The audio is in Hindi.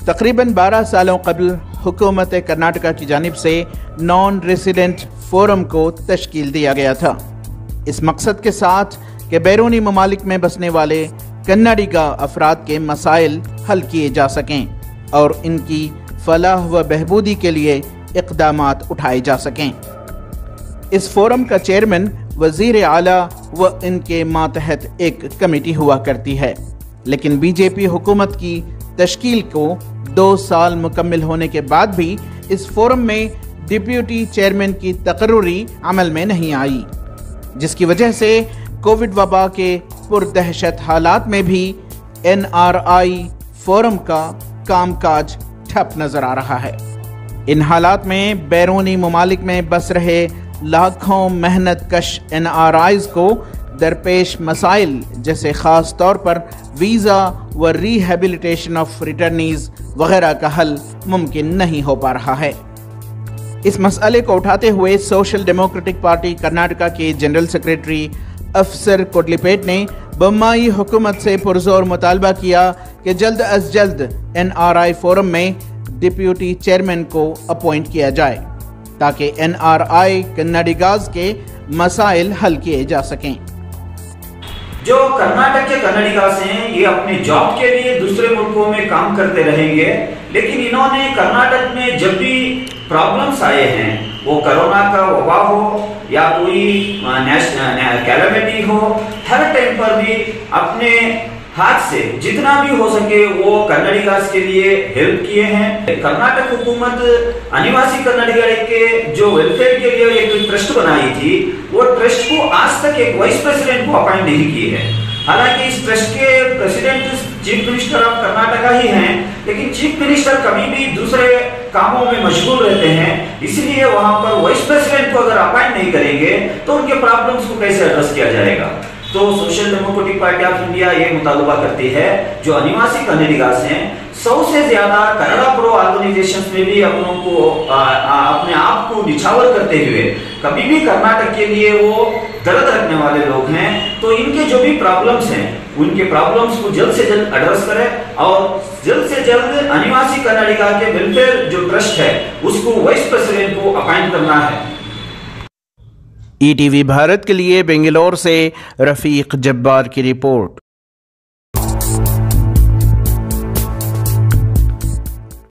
तकरीबन 12 सालों कबल हुकूमत कर्नाटका की जानिब से नॉन रेसिडेंट फोरम को तश्कील दिया गया था, इस मकसद के साथ कि बैरूनी ममालिक में बसने वाले कन्नाडिगा अफराद के मसाइल हल किए जा सकें और इनकी फलाह व बहबूदी के लिए इक़दामात उठाए जा सकें। इस फोरम का चेयरमैन वज़ीर आला व इनके मातहत एक कमेटी हुआ करती है, लेकिन बीजेपी हुकूमत की तश्कील को 2 साल मुकम्मल होने के बाद भी इस फोरम में डिप्यूटी चेयरमैन की तकर्रुरी अमल में नहीं आई, जिसकी वजह से कोविड वबा के पुरदहशत हालात में भी NRI फोरम का कामकाज ठप नजर आ रहा है। इन हालात में बैरूनी ममालिक में बस रहे लाखों मेहनत कश NRIs को दरपेश मसाइल जैसे ख़ास तौर पर वीज़ा व रिहेबिलिटेशन ऑफ रिटर्नीज वगैरह का हल मुमकिन नहीं हो पा रहा है। इस मसले को उठाते हुए सोशल डेमोक्रेटिक पार्टी कर्नाटका के जनरल सेक्रेटरी अफसर कोटलीपेट ने बम्बई हुकूमत से पुरजोर मुतालबा किया कि जल्द अज जल्द NRI फोरम में डिप्यूटी चेयरमैन को अपॉइंट किया जाए ताकि NRI कन्नाडिगाज के मसाइल हल किए जा सकें। जो कर्नाटक के कन्नाडिगास हैं, ये अपने जॉब के लिए दूसरे मुल्कों में काम करते रहेंगे, लेकिन इन्होंने कर्नाटक में जब भी प्रॉब्लम्स आए हैं, वो कोरोना का वबा हो या कोई नेशनल कैलेमिटी हो, हर टाइम पर भी अपने हाथ से जितना भी हो सके वो कन्नाडिगास के लिए हेल्प किए हैं। कर्नाटक हुकूमत आदिवासी कन्नाडिगा के जो वेलफेयर के लिए एक ट्रस्ट बनाई थी, वो ट्रस्ट को आज तक एक वाइस प्रेसिडेंट को अपॉइंट नहीं की है। हालांकि इस ट्रस्ट के president chief minister of Karnataka ही हैं, लेकिन चीफ मिनिस्टर कभी भी दूसरे कामों में मशगूल रहते हैं, इसलिए वहां पर वाइस प्रेसिडेंट को अगर अपॉइंट नहीं करेंगे तो उनके प्रॉब्लम्स को कैसे एड्रेस किया जाएगा। तो social democratic party of India ये मुतालबा करती है, जो आदिवासी कन्नाडिगास हैं, 100 से ज्यादा कन्नड़ा प्रो ऑर्गेनाइजेशंस में भी अपने आप को निछावर करते हुए कभी भी कर्नाटक के लिए वो दर्द रखने वाले लोग हैं, तो इनके जो भी प्रॉब्लम्स हैं उनके प्रॉब्लम्स को जल्द से जल्द एड्रेस करें और जल्द से जल्द आदिवासी कन्नाडिगा के वेलफेयर जो ट्रस्ट है उसको वाइस प्रेसिडेंट को अपॉइंट करना है। ETV भारत के लिए बेंगलोर से रफीक जब्बार की रिपोर्ट।